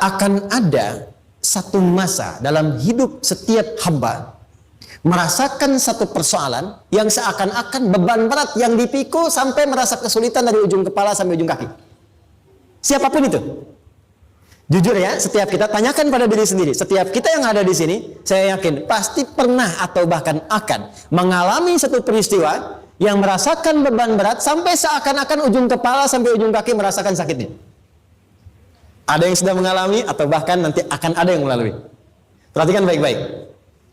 akan ada satu masa dalam hidup setiap hamba merasakan satu persoalan yang seakan-akan beban berat yang dipikul sampai merasa kesulitan dari ujung kepala sampai ujung kaki. Siapapun itu. Jujur ya, setiap kita tanyakan pada diri sendiri. Setiap kita yang ada di sini, saya yakin pasti pernah atau bahkan akan mengalami satu peristiwa yang merasakan beban berat sampai seakan-akan ujung kepala sampai ujung kaki merasakan sakitnya. Ada yang sudah mengalami atau bahkan nanti akan ada yang melalui. Perhatikan baik-baik.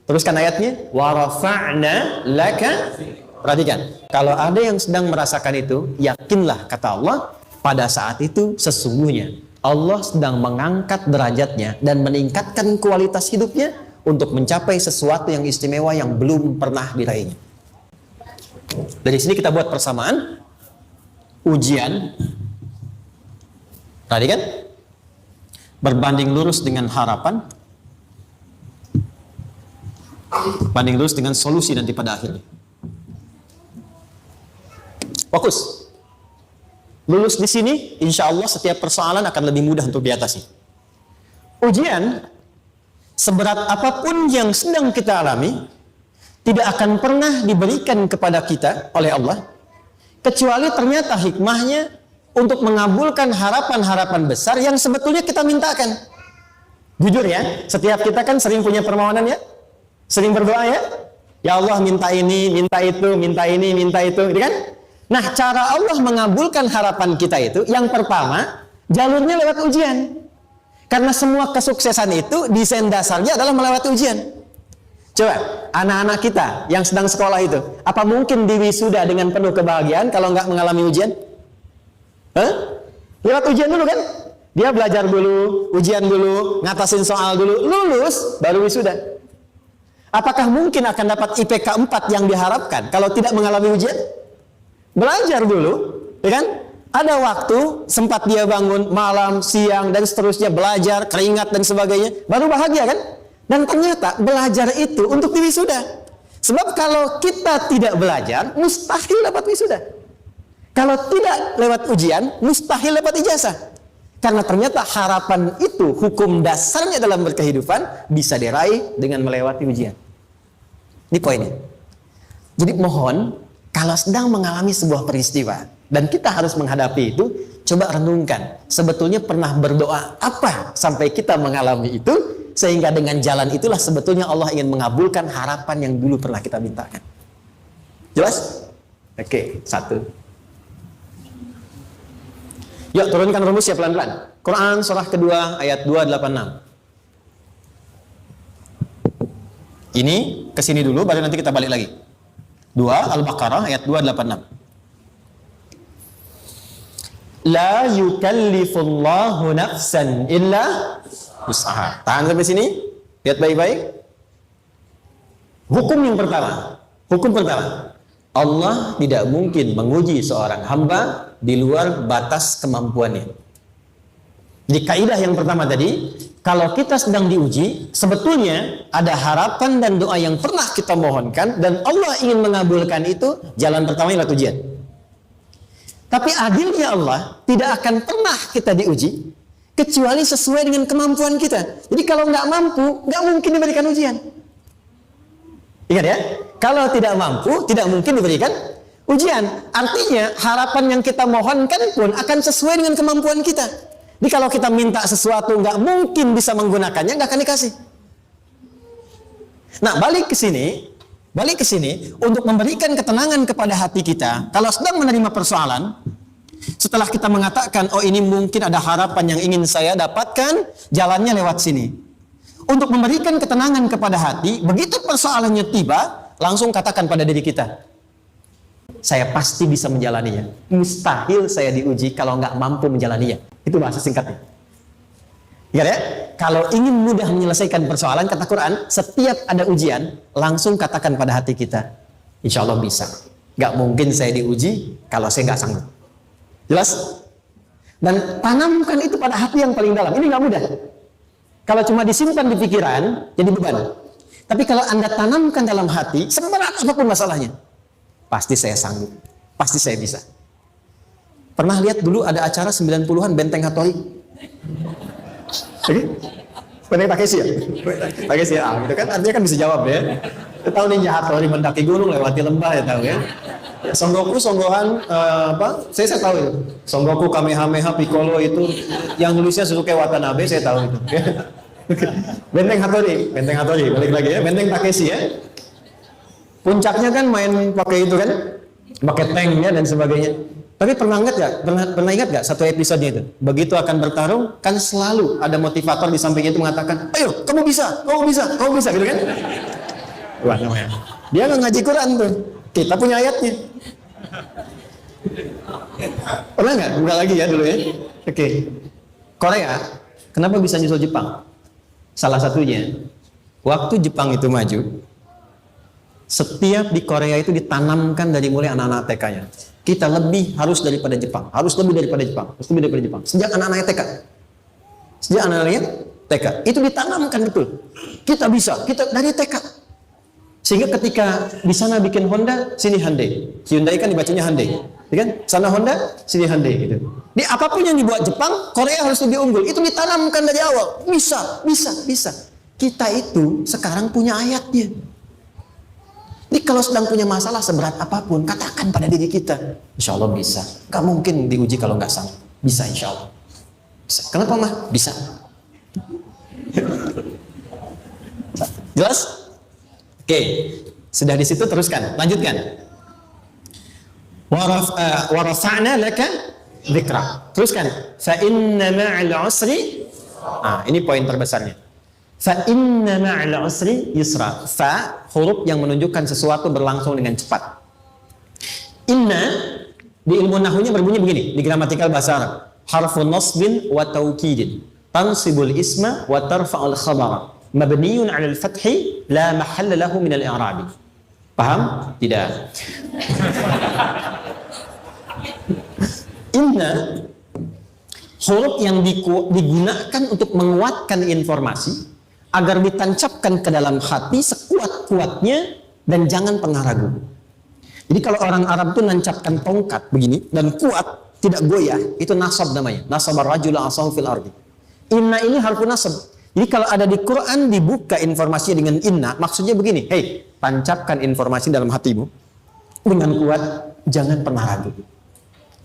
Teruskan ayatnya. Wa rafa'na laka. Perhatikan. Kalau ada yang sedang merasakan itu, yakinlah kata Allah, pada saat itu sesungguhnya Allah sedang mengangkat derajatnya dan meningkatkan kualitas hidupnya untuk mencapai sesuatu yang istimewa yang belum pernah diraihnya. Dari sini kita buat persamaan. Ujian. Tadi kan? Berbanding lurus dengan harapan. Banding lurus dengan solusi nanti pada akhirnya. Fokus. Lulus di sini, insya Allah setiap persoalan akan lebih mudah untuk diatasi. Ujian, seberat apapun yang sedang kita alami, tidak akan pernah diberikan kepada kita oleh Allah, kecuali ternyata hikmahnya untuk mengabulkan harapan-harapan besar yang sebetulnya kita mintakan. Jujur ya, setiap kita kan sering punya permohonan ya, sering berdoa ya, ya Allah minta ini, minta itu, minta ini, minta itu, gitu kan? Nah, cara Allah mengabulkan harapan kita itu, yang pertama, jalurnya lewat ujian. Karena semua kesuksesan itu, desain dasarnya adalah melewati ujian. Coba, anak-anak kita yang sedang sekolah itu, apa mungkin diwisuda dengan penuh kebahagiaan kalau nggak mengalami ujian? Lewat ujian dulu kan? Dia belajar dulu, ujian dulu, ngatasin soal dulu, lulus, baru wisuda. Apakah mungkin akan dapat IPK 4 yang diharapkan kalau tidak mengalami ujian? Belajar dulu, ya kan? Ada waktu, sempat dia bangun malam, siang, dan seterusnya belajar, keringat dan sebagainya, baru bahagia kan? Dan ternyata belajar itu untuk diwisuda. Sebab kalau kita tidak belajar, mustahil dapat wisuda. Kalau tidak lewat ujian, mustahil dapat ijazah. Karena ternyata harapan itu, hukum dasarnya dalam berkehidupan, bisa diraih dengan melewati ujian. Ini poinnya. Jadi mohon, kalau sedang mengalami sebuah peristiwa dan kita harus menghadapi itu, coba renungkan. Sebetulnya pernah berdoa apa sampai kita mengalami itu, sehingga dengan jalan itulah sebetulnya Allah ingin mengabulkan harapan yang dulu pernah kita mintakan. Jelas? Oke, satu. Yuk turunkan rumus ya pelan-pelan. Quran surah kedua ayat 286. Ini kesini dulu, baru nanti kita balik lagi. 2 Al-Baqarah ayat 286. La yukallifullahu nafsan illa wus'aha. Tahan sampai sini. Lihat baik-baik. Hukum yang pertama. Hukum pertama. Allah tidak mungkin menguji seorang hamba di luar batas kemampuannya. Di kaidah yang pertama tadi, kalau kita sedang diuji, sebetulnya ada harapan dan doa yang pernah kita mohonkan dan Allah ingin mengabulkan itu, jalan pertama lewat ujian. Tapi adilnya Allah, tidak akan pernah kita diuji kecuali sesuai dengan kemampuan kita. Jadi kalau nggak mampu, nggak mungkin diberikan ujian. Ingat ya, kalau tidak mampu, tidak mungkin diberikan ujian. Artinya harapan yang kita mohonkan pun akan sesuai dengan kemampuan kita. Jadi kalau kita minta sesuatu nggak mungkin bisa menggunakannya, nggak akan dikasih. Nah, balik ke sini untuk memberikan ketenangan kepada hati kita. Kalau sedang menerima persoalan, setelah kita mengatakan, oh ini mungkin ada harapan yang ingin saya dapatkan, jalannya lewat sini. Untuk memberikan ketenangan kepada hati, begitu persoalannya tiba, langsung katakan pada diri kita, saya pasti bisa menjalaninya. Mustahil saya diuji kalau nggak mampu menjalaninya. Itu bahasa singkatnya. Ya, kalau ingin mudah menyelesaikan persoalan, kata Quran, setiap ada ujian, langsung katakan pada hati kita, insya Allah bisa. Nggak mungkin saya diuji kalau saya nggak sanggup. Jelas? Dan tanamkan itu pada hati yang paling dalam. Ini nggak mudah. Kalau cuma disimpan di pikiran, jadi beban. Tapi kalau Anda tanamkan dalam hati, seberat apapun masalahnya, pasti saya sanggup, pasti saya bisa. Pernah lihat dulu ada acara 90-an Benteng Hattori? Oke? Benteng Takeshi ya? Takeshi ya, gitu kan artinya kan bisa jawab ya. Kita tahu Ninja Hattori mendaki gunung lewati lembah ya tahu ya. Ya, Son Goku, Songgohan, apa? Saya tahu itu. Son Goku, Kamehameha, Piccolo itu yang nulisnya Suzuki Watanabe, saya tahu itu. Benteng Hattori, balik lagi ya. Benteng Takeshi ya. Puncaknya kan main pakai itu kan, pakai tanknya dan sebagainya. Tapi pernah ingat gak satu episodenya itu? Begitu akan bertarung, kan selalu ada motivator di samping itu mengatakan, ayo kamu bisa, gitu kan? Wah namanya. Dia nggak ngaji Quran tuh, kita punya ayatnya. Pernah nggak? Buka lagi ya dulu ya. Oke. Korea, kenapa bisa nyusul Jepang? Salah satunya, waktu Jepang itu maju, setiap di Korea itu ditanamkan dari mulai anak-anak TK-nya. Kita harus lebih daripada Jepang. Sejak anak-anak TK. Sejak anak-anaknya TK. Itu ditanamkan betul. Kita bisa, kita dari TK. Sehingga ketika di sana bikin Honda, sini Hyundai. Hyundai kan dibacanya Hyundai. Ya kan? Sana Honda, sini Hyundai gitu. Di apapun yang dibuat Jepang, Korea harus lebih unggul. Itu ditanamkan dari awal. Bisa. Kita itu sekarang punya ayatnya. Jadi kalau sedang punya masalah seberat apapun, katakan pada diri kita, insya Allah bisa. Gak mungkin diuji kalau nggak sanggup. Bisa insya Allah. Bisa. Kenapa mah? Bisa. Jelas? Oke. Sudah di situ teruskan. Lanjutkan. Warafa'na laka dzikra. Teruskan. Fa inna ma'al usri. Ini poin terbesarnya. Fa inna ma'al usri yusra. Fa huruf yang menunjukkan sesuatu berlangsung dengan cepat. Inna di ilmu nahwunya berbunyi begini di gramatikal bahasa Arab. Harfun nasbin wa taukidin. Tansibul isma wa tarfa'ul khabara. Mabniyun 'alal fathi la mahalla lahu min al-i'rabi. Paham? Tidak. Inna huruf yang digunakan untuk menguatkan informasi agar ditancapkan ke dalam hati sekuat-kuatnya dan jangan pernah ragu. Jadi kalau orang Arab itu nancapkan tongkat begini dan kuat, tidak goyah, itu nasab namanya. Nasabar rajul asahu fil ardi. Inna ini harfu nasab. Jadi kalau ada di Quran dibuka informasinya dengan inna, maksudnya begini, hei, tancapkan informasi dalam hatimu dengan kuat, jangan pernah ragu.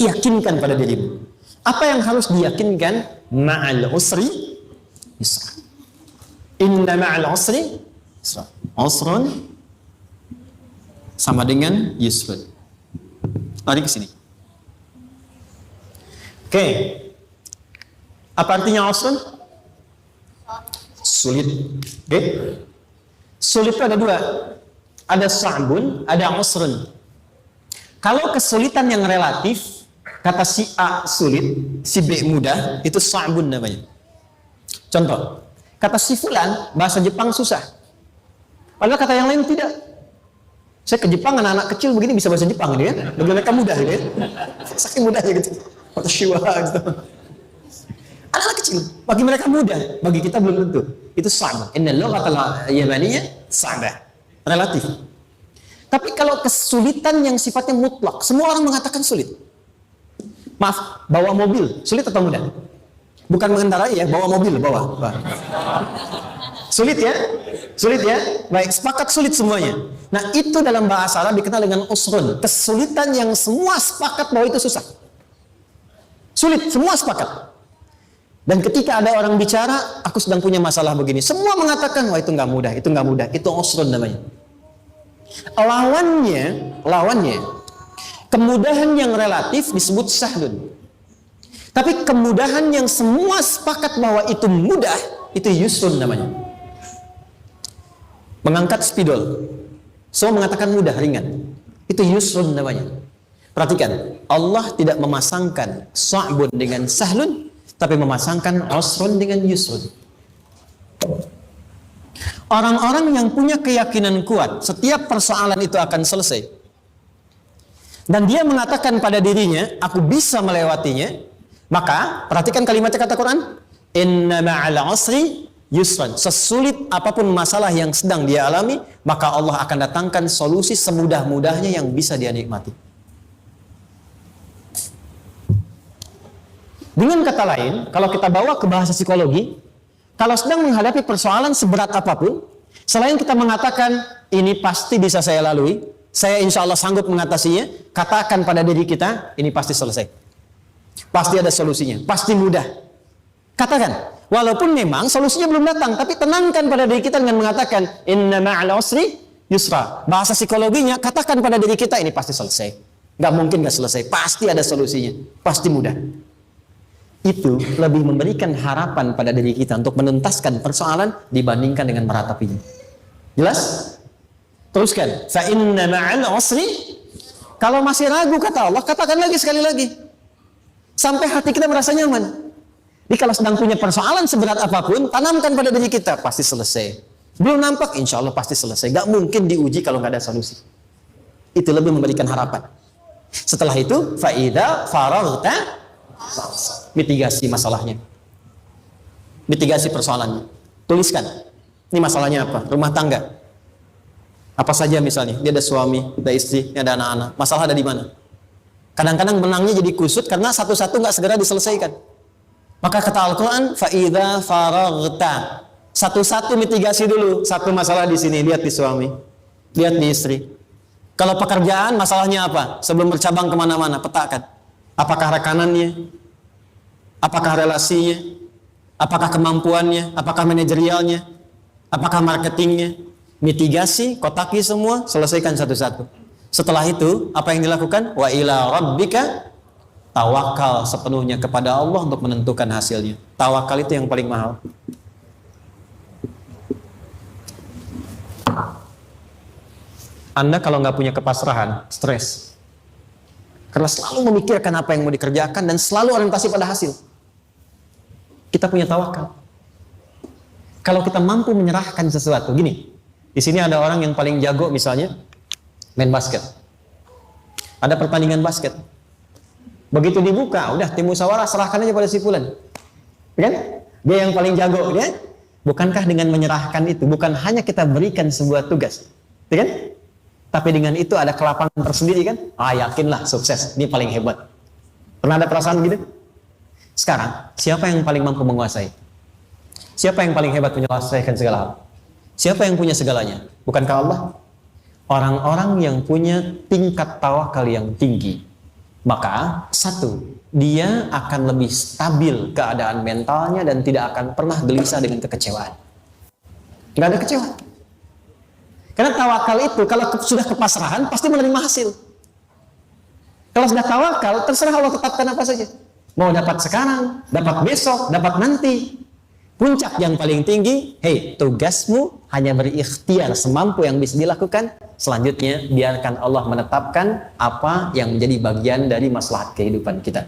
Yakinkan pada dirimu. Apa yang harus diyakinkan? Ma'al usri yusra. Inna ma'al usri yusra. Usrun sama dengan yusrun. Lari ke sini. Oke. Apa artinya usrun? Sulit. Oke. Sulit itu ada dua. Ada sa'bun, ada usrun. Kalau kesulitan yang relatif, kata si A sulit, si B mudah, itu sa'bun namanya. Contoh, kata si fulan, bahasa Jepang susah. Padahal kata yang lain tidak. Saya ke Jepang, anak-anak kecil begini bisa bahasa Jepang gitu ya. Bagi mereka mudah gitu ya. Saking mudahnya gitu. Atau shiwa gitu. Anak-anak kecil, bagi mereka mudah, bagi kita belum tentu. Itu sa'bun. Innal lughatal yamaniyah sa'bah. Relatif. Tapi kalau kesulitan yang sifatnya mutlak, semua orang mengatakan sulit. Maaf, bawa mobil, sulit atau mudah? Bukan mengendarai ya, bawa mobil, bawa. Sulit ya? Sulit ya? Baik, sepakat sulit semuanya. Nah, itu dalam bahasa Arab dikenal dengan usrun. Kesulitan yang semua sepakat bahwa itu susah. Sulit, semua sepakat. Dan ketika ada orang bicara, aku sedang punya masalah begini. Semua mengatakan, wah itu nggak mudah, itu nggak mudah. Itu usrun namanya. Lawannya, kemudahan yang relatif disebut sahlun. Tapi kemudahan yang semua sepakat bahwa itu mudah, itu yusrun namanya. Mengangkat spidol, semua mengatakan mudah, ringan. Itu yusrun namanya. Perhatikan, Allah tidak memasangkan sa'bun dengan sahlun, tapi memasangkan usrun dengan yusrun. Orang-orang yang punya keyakinan kuat, setiap persoalan itu akan selesai. Dan dia mengatakan pada dirinya, aku bisa melewatinya. Maka, perhatikan kalimatnya kata Quran. Inna ma'al usri yusran. Sesulit apapun masalah yang sedang dia alami, maka Allah akan datangkan solusi semudah-mudahnya yang bisa dia nikmati. Dengan kata lain, kalau kita bawa ke bahasa psikologi, Kalau sedang menghadapi persoalan seberat apapun, selain kita mengatakan, ini pasti bisa saya lalui, saya insya Allah sanggup mengatasinya, katakan pada diri kita, ini pasti selesai. Pasti ada solusinya, pasti mudah. Katakan, walaupun memang solusinya belum datang, tapi tenangkan pada diri kita dengan mengatakan, inna ma'al usri yusra. Bahasa psikologinya, katakan pada diri kita, ini pasti selesai. Gak mungkin gak selesai, pasti ada solusinya, pasti mudah. Itu lebih memberikan harapan pada diri kita untuk menuntaskan persoalan dibandingkan dengan meratapinya. Jelas? Teruskan. Fa inna ma'al usri. Kalau masih ragu kata Allah, katakan lagi sekali lagi. Sampai hati kita merasa nyaman. Jadi kalau sedang punya persoalan seberat apapun, tanamkan pada diri kita, pasti selesai. Belum nampak, insya Allah pasti selesai. Gak mungkin diuji kalau gak ada solusi. Itu lebih memberikan harapan. Setelah itu, fa'idha faraghta, mitigasi masalahnya, mitigasi persoalannya, tuliskan ini masalahnya apa, rumah tangga apa saja, misalnya dia ada suami, ada istri, ada anak-anak, masalah ada di mana. Kadang-kadang benangnya jadi kusut karena satu-satu nggak segera diselesaikan. Maka kata Al-Quran, fa'idha faraghta, satu-satu mitigasi dulu. Satu masalah di sini, lihat di suami, lihat di istri. Kalau pekerjaan, masalahnya apa, sebelum bercabang kemana-mana, petakan. Apakah rekanannya? Apakah relasinya? Apakah kemampuannya? Apakah manajerialnya? Apakah marketingnya? Mitigasi, kotaki semua, selesaikan satu-satu. Setelah itu, apa yang dilakukan? Wa ila rabbika, tawakal sepenuhnya kepada Allah untuk menentukan hasilnya. Tawakal itu yang paling mahal. Anda kalau nggak punya kepasrahan, stres. Karena selalu memikirkan apa yang mau dikerjakan dan selalu orientasi pada hasil. Kita punya tawakal. Kalau kita mampu menyerahkan sesuatu, gini, di sini ada orang yang paling jago misalnya main basket. Ada pertandingan basket. Begitu dibuka, udah tim musyawarah serahkan aja pada si fulan. Kan? Dia yang paling jago, dia. Bukankah dengan menyerahkan itu bukan hanya kita berikan sebuah tugas, kan? Tapi dengan itu ada kelapangan tersendiri kan? Yakinlah sukses, ini paling hebat. Pernah ada perasaan gitu? Sekarang, siapa yang paling mampu menguasai? Siapa yang paling hebat menyelesaikan segala hal? Siapa yang punya segalanya? Bukankah Allah? Orang-orang yang punya tingkat tawakal yang tinggi. Maka, satu, dia akan lebih stabil keadaan mentalnya dan tidak akan pernah gelisah dengan kekecewaan. Tidak ada kecewa. Karena tawakal itu, kalau sudah kepasrahan, pasti menerima hasil. Kalau sudah tawakal, terserah Allah tetapkan apa saja. Mau dapat sekarang, dapat besok, dapat nanti. Puncak yang paling tinggi, tugasmu hanya berikhtiar semampu yang bisa dilakukan. Selanjutnya, biarkan Allah menetapkan apa yang menjadi bagian dari maslahat kehidupan kita.